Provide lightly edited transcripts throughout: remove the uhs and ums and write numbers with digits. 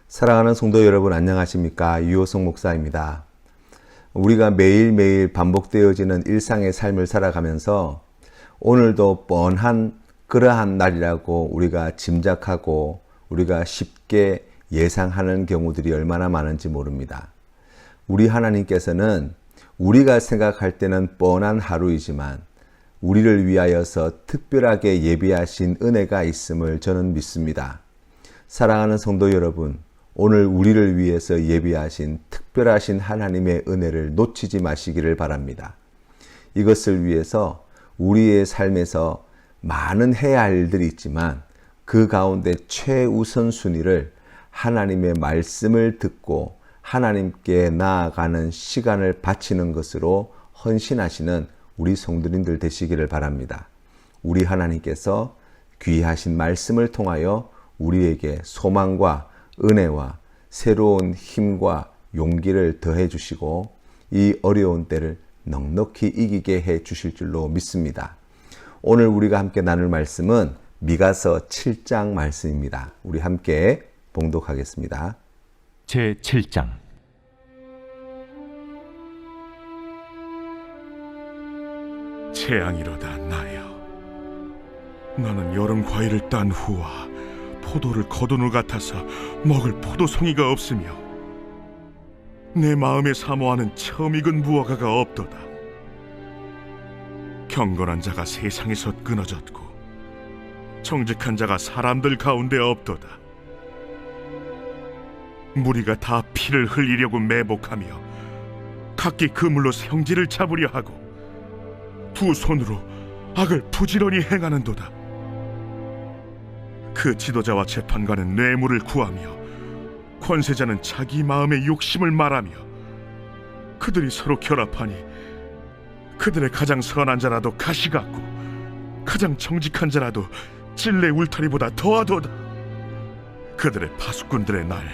사랑하는 성도 여러분, 안녕하십니까? 유호성 목사입니다. 우리가 매일매일 반복되어지는 일상의 삶을 살아가면서 오늘도 뻔한 그러한 날이라고 우리가 짐작하고 우리가 쉽게 예상하는 경우들이 얼마나 많은지 모릅니다. 우리 하나님께서는 우리가 생각할 때는 뻔한 하루이지만 우리를 위하여서 특별하게 예비하신 은혜가 있음을 저는 믿습니다. 사랑하는 성도 여러분, 오늘 우리를 위해서 예비하신 특별하신 하나님의 은혜를 놓치지 마시기를 바랍니다. 이것을 위해서 우리의 삶에서 많은 해야 할 일들이 있지만 그 가운데 최우선순위를 하나님의 말씀을 듣고 하나님께 나아가는 시간을 바치는 것으로 헌신하시는 우리 성도님들 되시기를 바랍니다. 우리 하나님께서 귀하신 말씀을 통하여 우리에게 소망과 은혜와 새로운 힘과 용기를 더해 주시고 이 어려운 때를 넉넉히 이기게 해 주실 줄로 믿습니다. 오늘 우리가 함께 나눌 말씀은 미가서 7장 말씀입니다. 우리 함께 봉독하겠습니다. 제 7장. 재앙이로다 나여, 나는 여름 과일을 딴 후와 포도를 거둔 후 같아서 먹을 포도송이가 없으며 내 마음에 사모하는 처음 익은 무화과가 없도다. 경건한 자가 세상에서 끊어졌고 정직한 자가 사람들 가운데 없도다. 무리가 다 피를 흘리려고 매복하며 각기 그물로 성질을 잡으려 하고 두 손으로 악을 부지런히 행하는도다. 그 지도자와 재판관은 뇌물을 구하며 권세자는 자기 마음의 욕심을 말하며 그들이 서로 결합하니 그들의 가장 선한 자라도 가시 같고 가장 정직한 자라도 찔레 울타리보다 더하도다. 그들의 파수꾼들의 날,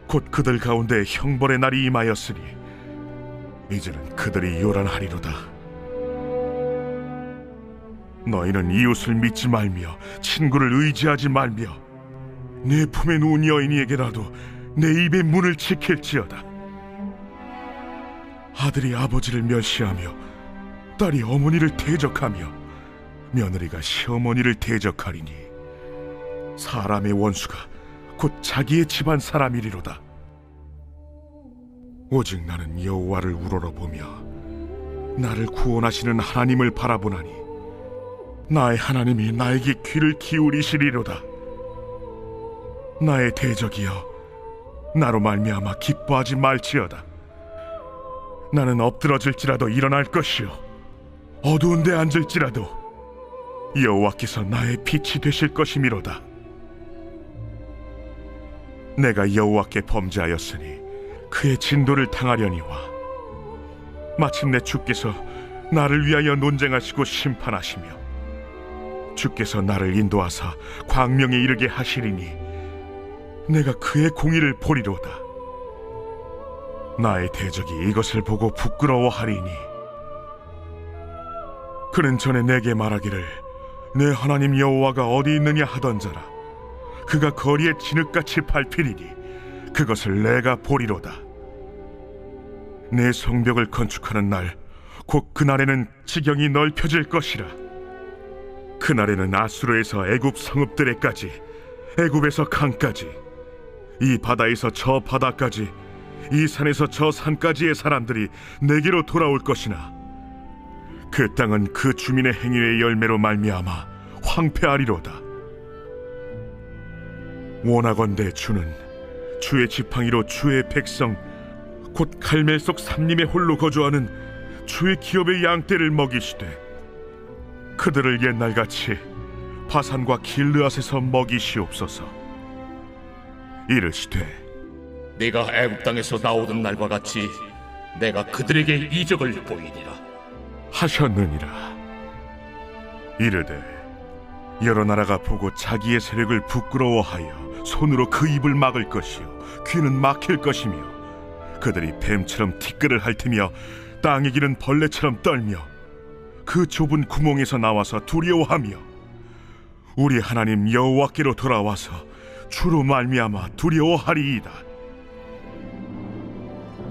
곧 그들 가운데 형벌의 날이 임하였으니 이제는 그들이 요란하리로다. 너희는 이웃을 믿지 말며 친구를 의지하지 말며 내 품에 누운 여인에게라도 내 입의 문을 지킬지어다. 아들이 아버지를 멸시하며 딸이 어머니를 대적하며 며느리가 시어머니를 대적하리니 사람의 원수가 곧 자기의 집안 사람이리로다. 오직 나는 여호와를 우러러보며 나를 구원하시는 하나님을 바라보나니 나의 하나님이 나에게 귀를 기울이시리로다. 나의 대적이여, 나로 말미암아 기뻐하지 말지어다. 나는 엎드러질지라도 일어날 것이요 어두운 데 앉을지라도 여호와께서 나의 빛이 되실 것이미로다. 내가 여호와께 범죄하였으니 그의 진도를 당하려니와 마침내 주께서 나를 위하여 논쟁하시고 심판하시며 주께서 나를 인도하사 광명에 이르게 하시리니 내가 그의 공의를 보리로다. 나의 대적이 이것을 보고 부끄러워하리니 그는 전에 내게 말하기를 내 하나님 여호와가 어디 있느냐 하던 자라. 그가 거리에 진흙같이 밟히리니 그것을 내가 보리로다. 내 성벽을 건축하는 날, 곧 그날에는 지경이 넓혀질 것이라. 그날에는 아수르에서 애굽 성읍들에까지, 애굽에서 강까지, 이 바다에서 저 바다까지, 이 산에서 저 산까지의 사람들이 내게로 돌아올 것이나 그 땅은 그 주민의 행위의 열매로 말미암아 황폐하리로다. 원하건대 주는 주의 지팡이로 주의 백성, 곧 갈멜 속 삼림의 홀로 거주하는 주의 기업의 양떼를 먹이시되 그들을 옛날같이 바산과 길르앗에서 먹이시옵소서. 이르시되 네가 애굽 땅에서 나오던 날과 같이 내가 그들에게 이적을 보이리라 하셨느니라. 이르되 여러 나라가 보고 자기의 세력을 부끄러워하여 손으로 그 입을 막을 것이요 귀는 막힐 것이며 그들이 뱀처럼 티끌을 핥으며 땅에 기는 벌레처럼 떨며 그 좁은 구멍에서 나와서 두려워하며 우리 하나님 여호와께로 돌아와서 주로 말미암아 두려워하리이다.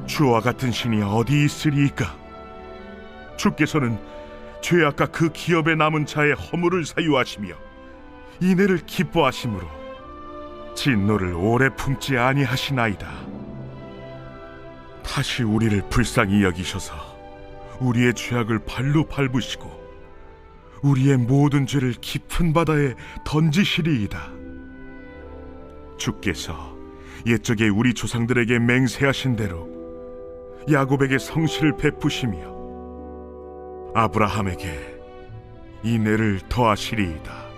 주와 같은 신이 어디 있으리이까? 주께서는 죄악과 그 기업에 남은 자의 허물을 사유하시며 인애를 기뻐하심으로 진노를 오래 품지 아니하시나이다. 다시 우리를 불쌍히 여기셔서 우리의 죄악을 발로 밟으시고 우리의 모든 죄를 깊은 바다에 던지시리이다. 주께서 옛적에 우리 조상들에게 맹세하신 대로 야곱에게 성실을 베푸시며 아브라함에게 인애를 더하시리이다.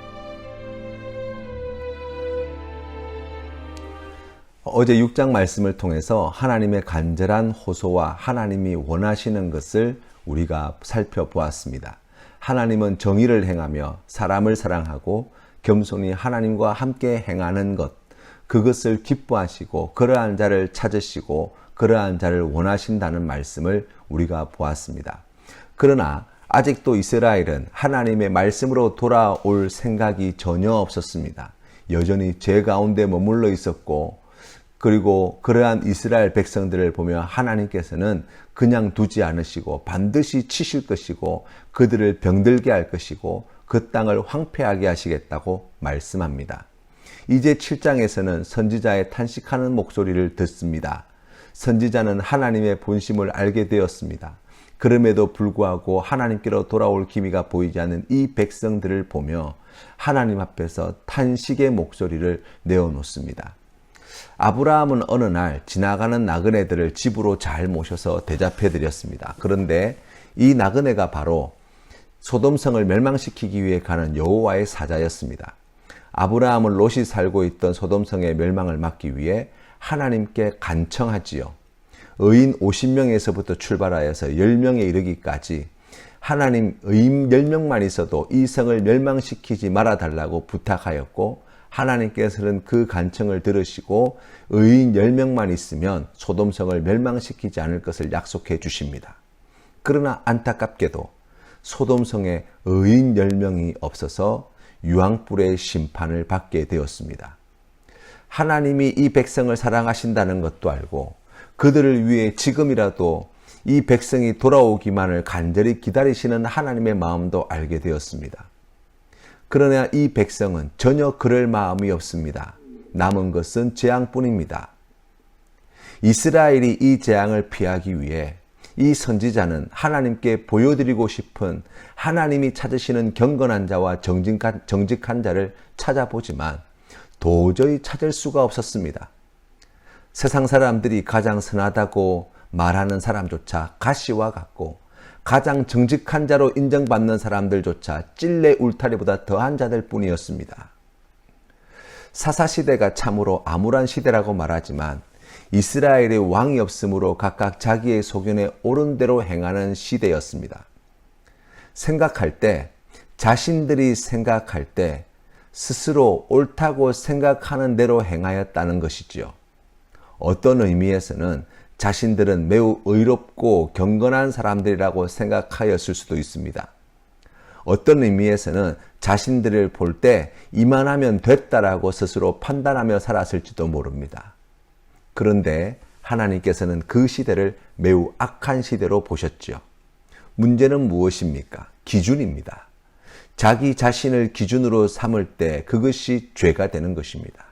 어제 6장 말씀을 통해서 하나님의 간절한 호소와 하나님이 원하시는 것을 우리가 살펴보았습니다. 하나님은 정의를 행하며 사람을 사랑하고 겸손히 하나님과 함께 행하는 것, 그것을 기뻐하시고 그러한 자를 찾으시고 그러한 자를 원하신다는 말씀을 우리가 보았습니다. 그러나 아직도 이스라엘은 하나님의 말씀으로 돌아올 생각이 전혀 없었습니다. 여전히 죄 가운데 머물러 있었고, 그리고 그러한 이스라엘 백성들을 보며 하나님께서는 그냥 두지 않으시고 반드시 치실 것이고 그들을 병들게 할 것이고 그 땅을 황폐하게 하시겠다고 말씀합니다. 이제 7장에서는 선지자의 탄식하는 목소리를 듣습니다. 선지자는 하나님의 본심을 알게 되었습니다. 그럼에도 불구하고 하나님께로 돌아올 기미가 보이지 않는 이 백성들을 보며 하나님 앞에서 탄식의 목소리를 내어놓습니다. 아브라함은 어느 날 지나가는 나그네들을 집으로 잘 모셔서 대접해 드렸습니다. 그런데 이 나그네가 바로 소돔성을 멸망시키기 위해 가는 여호와의 사자였습니다. 아브라함은 롯이 살고 있던 소돔성의 멸망을 막기 위해 하나님께 간청하지요. 의인 50명에서부터 출발하여서 10명에 이르기까지 하나님 의인 10명만 있어도 이 성을 멸망시키지 말아달라고 부탁하였고, 하나님께서는 그 간청을 들으시고 의인 10명만 있으면 소돔성을 멸망시키지 않을 것을 약속해 주십니다. 그러나 안타깝게도 소돔성에 의인 10명이 없어서 유황불의 심판을 받게 되었습니다. 하나님이 이 백성을 사랑하신다는 것도 알고 그들을 위해 지금이라도 이 백성이 돌아오기만을 간절히 기다리시는 하나님의 마음도 알게 되었습니다. 그러나 이 백성은 전혀 그럴 마음이 없습니다. 남은 것은 재앙뿐입니다. 이스라엘이 이 재앙을 피하기 위해 이 선지자는 하나님께 보여드리고 싶은 하나님이 찾으시는 경건한 자와 정직한 자를 찾아보지만 도저히 찾을 수가 없었습니다. 세상 사람들이 가장 선하다고 말하는 사람조차 가시와 같고, 가장 정직한 자로 인정받는 사람들조차 찔레 울타리보다 더한 자들 뿐이었습니다. 사사시대가 참으로 암울한 시대라고 말하지만 이스라엘의 왕이 없으므로 각각 자기의 소견에 옳은 대로 행하는 시대였습니다. 자신들이 생각할 때 스스로 옳다고 생각하는 대로 행하였다는 것이지요. 어떤 의미에서는 자신들은 매우 의롭고 경건한 사람들이라고 생각하였을 수도 있습니다. 어떤 의미에서는 자신들을 볼 때 이만하면 됐다라고 스스로 판단하며 살았을지도 모릅니다. 그런데 하나님께서는 그 시대를 매우 악한 시대로 보셨죠. 문제는 무엇입니까? 기준입니다. 자기 자신을 기준으로 삼을 때 그것이 죄가 되는 것입니다.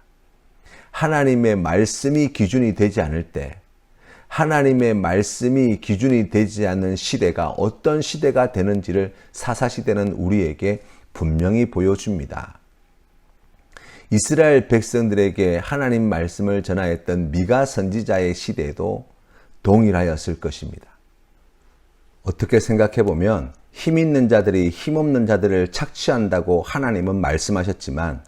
하나님의 말씀이 기준이 되지 않을 때, 하나님의 말씀이 기준이 되지 않는 시대가 어떤 시대가 되는지를 사사시대는 우리에게 분명히 보여줍니다. 이스라엘 백성들에게 하나님 말씀을 전하였던 미가 선지자의 시대도 동일하였을 것입니다. 어떻게 생각해 보면 힘 있는 자들이 힘없는 자들을 착취한다고 하나님은 말씀하셨지만,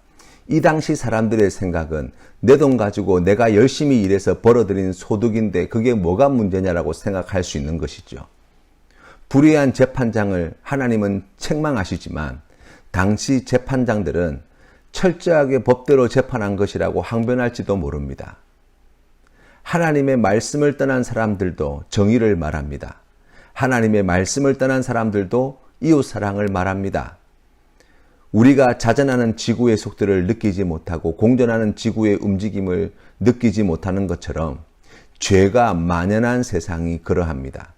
이 당시 사람들의 생각은 내 돈 가지고 내가 열심히 일해서 벌어들인 소득인데 그게 뭐가 문제냐라고 생각할 수 있는 것이죠. 불의한 재판장을 하나님은 책망하시지만 당시 재판장들은 철저하게 법대로 재판한 것이라고 항변할지도 모릅니다. 하나님의 말씀을 떠난 사람들도 정의를 말합니다. 하나님의 말씀을 떠난 사람들도 이웃사랑을 말합니다. 우리가 자전하는 지구의 속도를 느끼지 못하고 공전하는 지구의 움직임을 느끼지 못하는 것처럼 죄가 만연한 세상이 그러합니다.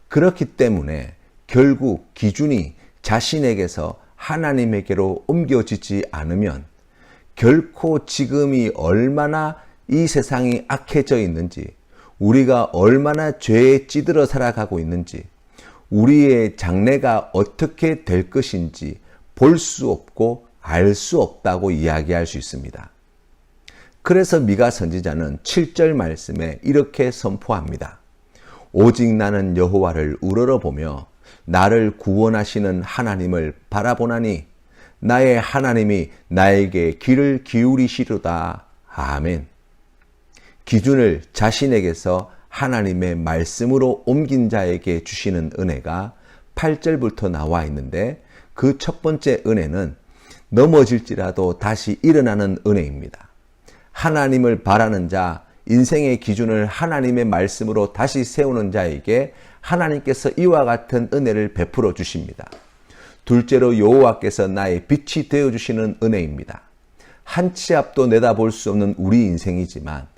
그렇기 때문에 결국 기준이 자신에게서 하나님에게로 옮겨지지 않으면 결코 지금이 얼마나 이 세상이 악해져 있는지, 우리가 얼마나 죄에 찌들어 살아가고 있는지, 우리의 장래가 어떻게 될 것인지 볼 수 없고 알 수 없다고 이야기할 수 있습니다. 그래서 미가 선지자는 7절 말씀에 이렇게 선포합니다. 오직 나는 여호와를 우러러보며 나를 구원하시는 하나님을 바라보나니 나의 하나님이 나에게 귀를 기울이시로다. 아멘. 기준을 자신에게서 하나님의 말씀으로 옮긴 자에게 주시는 은혜가 8절부터 나와 있는데, 그 첫 번째 은혜는 넘어질지라도 다시 일어나는 은혜입니다. 하나님을 바라는 자, 인생의 기준을 하나님의 말씀으로 다시 세우는 자에게 하나님께서 이와 같은 은혜를 베풀어 주십니다. 둘째로 여호와께서 나의 빛이 되어주시는 은혜입니다. 한 치 앞도 내다볼 수 없는 우리 인생이지만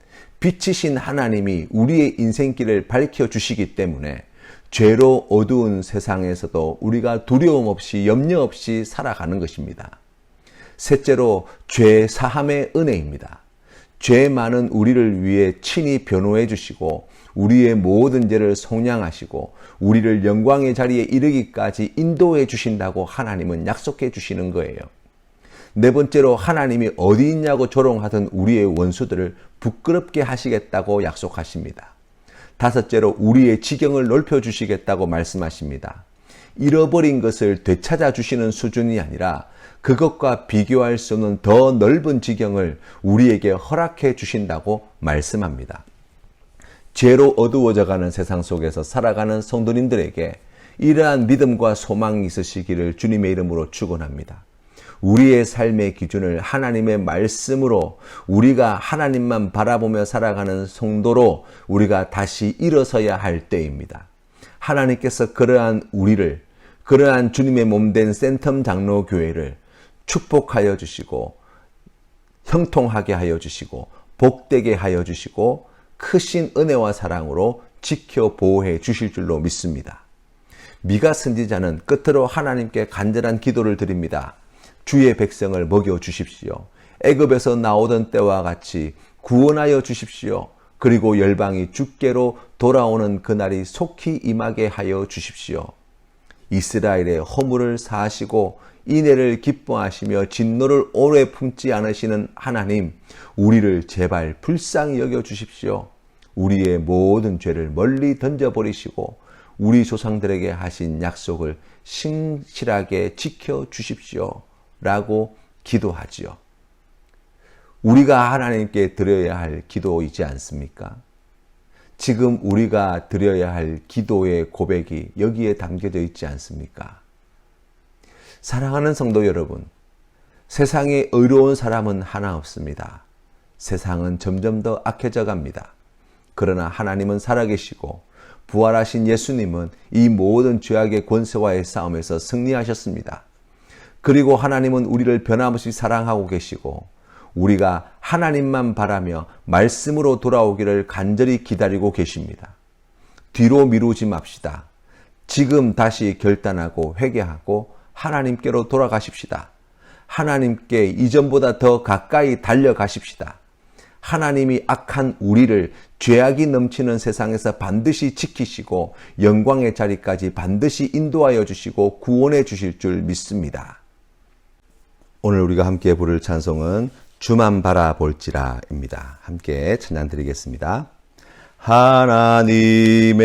빛이신 하나님이 우리의 인생길을 밝혀주시기 때문에 죄로 어두운 세상에서도 우리가 두려움 없이 염려 없이 살아가는 것입니다. 셋째로 죄 사함의 은혜입니다. 죄 많은 우리를 위해 친히 변호해 주시고 우리의 모든 죄를 속량하시고 우리를 영광의 자리에 이르기까지 인도해 주신다고 하나님은 약속해 주시는 거예요. 네 번째로 하나님이 어디 있냐고 조롱하던 우리의 원수들을 부끄럽게 하시겠다고 약속하십니다. 다섯째로 우리의 지경을 넓혀주시겠다고 말씀하십니다. 잃어버린 것을 되찾아 주시는 수준이 아니라 그것과 비교할 수 없는 더 넓은 지경을 우리에게 허락해 주신다고 말씀합니다. 죄로 어두워져가는 세상 속에서 살아가는 성도님들에게 이러한 믿음과 소망이 있으시기를 주님의 이름으로 축원합니다. 우리의 삶의 기준을 하나님의 말씀으로 우리가 하나님만 바라보며 살아가는 성도로 우리가 다시 일어서야 할 때입니다. 하나님께서 그러한 우리를, 그러한 주님의 몸된 센텀 장로 교회를 축복하여 주시고 형통하게 하여 주시고 복되게 하여 주시고 크신 은혜와 사랑으로 지켜 보호해 주실 줄로 믿습니다. 미가 선지자는 끝으로 하나님께 간절한 기도를 드립니다. 주의 백성을 먹여 주십시오. 애굽에서 나오던 때와 같이 구원하여 주십시오. 그리고 열방이 주께로 돌아오는 그날이 속히 임하게 하여 주십시오. 이스라엘의 허물을 사하시고 인애를 기뻐하시며 진노를 오래 품지 않으시는 하나님, 우리를 제발 불쌍히 여겨 주십시오. 우리의 모든 죄를 멀리 던져버리시고 우리 조상들에게 하신 약속을 신실하게 지켜 주십시오. 라고 기도하지요. 우리가 하나님께 드려야 할 기도이지 않습니까? 지금 우리가 드려야 할 기도의 고백이 여기에 담겨져 있지 않습니까? 사랑하는 성도 여러분, 세상에 의로운 사람은 하나 없습니다. 세상은 점점 더 악해져 갑니다. 그러나 하나님은 살아계시고 부활하신 예수님은 이 모든 죄악의 권세와의 싸움에서 승리하셨습니다. 그리고 하나님은 우리를 변함없이 사랑하고 계시고 우리가 하나님만 바라며 말씀으로 돌아오기를 간절히 기다리고 계십니다. 뒤로 미루지 맙시다. 지금 다시 결단하고 회개하고 하나님께로 돌아가십시다. 하나님께 이전보다 더 가까이 달려가십시다. 하나님이 악한 우리를 죄악이 넘치는 세상에서 반드시 지키시고 영광의 자리까지 반드시 인도하여 주시고 구원해 주실 줄 믿습니다. 오늘 우리가 함께 부를 찬송은 주만 바라볼지라입니다. 함께 찬양 드리겠습니다. 하나님의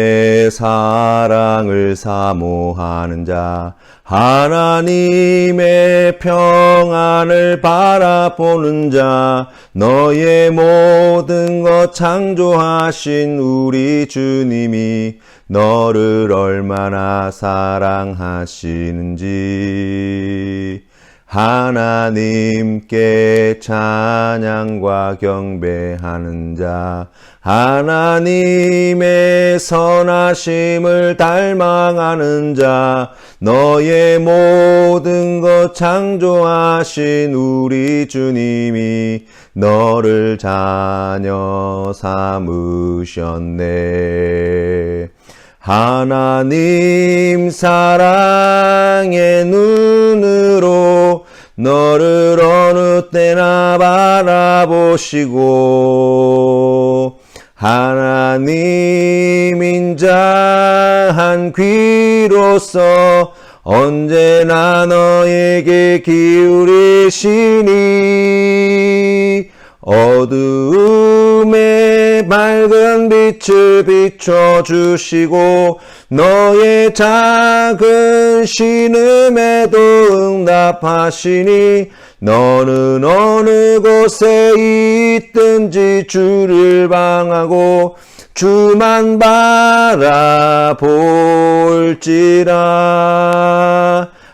사랑을 사모하는 자, 하나님의 평안을 바라보는 자, 너의 모든 것 창조하신 우리 주님이 너를 얼마나 사랑하시는지. 하나님께 찬양과 경배하는 자, 하나님의 선하심을 닮아가는 자, 너의 모든 것 창조하신 우리 주님이 너를 자녀 삼으셨네. 하나님 사랑의 눈으로 너를 어느 때나 바라보시고 하나님 인자한 귀로서 언제나 너에게 기울이시니 어두움에 밝은 빛을 비춰주시고 너의 작은 신음에도 응답하시니 너는 어느 곳에 있든지 주를 방하고 주만 바라볼지라.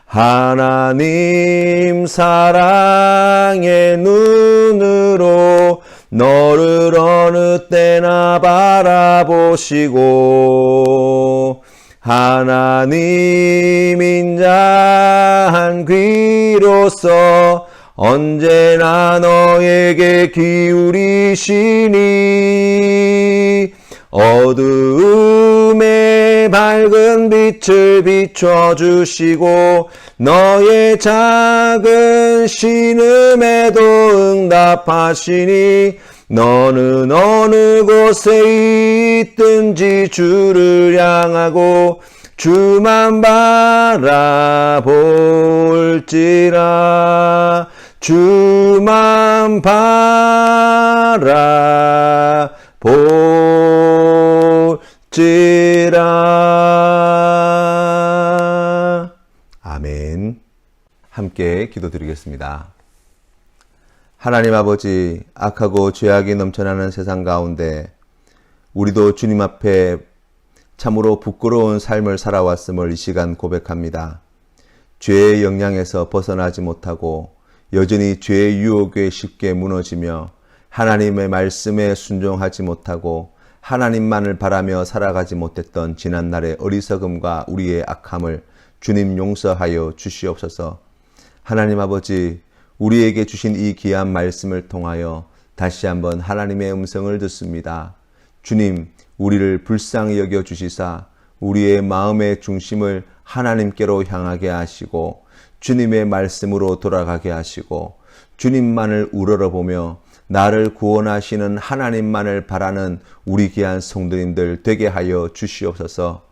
하나님 사랑의 눈으로 너를 어느 때나 바라보시고 하나님 인자한 귀로서 언제나 너에게 기울이시니 어두움에 밝은 빛을 비춰주시고 너의 작은 신음에도 응답하시니 너는 어느 곳에 있든지 주를 향하고 주만 바라볼지라. 주만 바라볼지라. 아멘. 함께 기도드리겠습니다. 하나님 아버지, 악하고 죄악이 넘쳐나는 세상 가운데 우리도 주님 앞에 참으로 부끄러운 삶을 살아왔음을 이 시간 고백합니다. 죄의 영향에서 벗어나지 못하고 여전히 죄의 유혹에 쉽게 무너지며 하나님의 말씀에 순종하지 못하고 하나님만을 바라며 살아가지 못했던 지난날의 어리석음과 우리의 악함을 주님 용서하여 주시옵소서. 하나님 아버지, 우리에게 주신 이 귀한 말씀을 통하여 다시 한번 하나님의 음성을 듣습니다. 주님, 우리를 불쌍히 여겨 주시사 우리의 마음의 중심을 하나님께로 향하게 하시고 주님의 말씀으로 돌아가게 하시고 주님만을 우러러보며 나를 구원하시는 하나님만을 바라는 우리 귀한 성도님들 되게 하여 주시옵소서.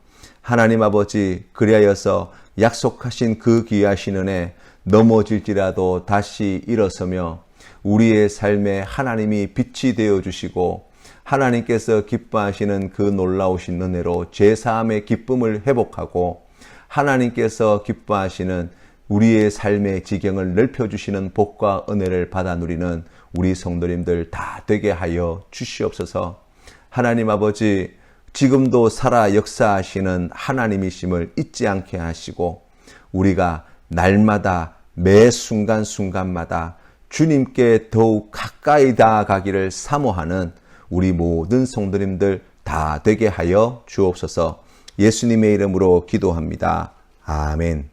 하나님 아버지, 그리하여서 약속하신 그 귀하신 은혜 넘어질지라도 다시 일어서며 우리의 삶에 하나님이 빛이 되어 주시고 하나님께서 기뻐하시는 그 놀라우신 은혜로 제사함의 기쁨을 회복하고 하나님께서 기뻐하시는 우리의 삶의 지경을 넓혀주시는 복과 은혜를 받아 누리는 우리 성도님들 다 되게 하여 주시옵소서. 하나님 아버지, 지금도 살아 역사하시는 하나님이심을 잊지 않게 하시고 우리가 날마다 매 순간순간마다 주님께 더욱 가까이 다가가기를 사모하는 우리 모든 성도님들 다 되게 하여 주옵소서. 예수님의 이름으로 기도합니다. 아멘.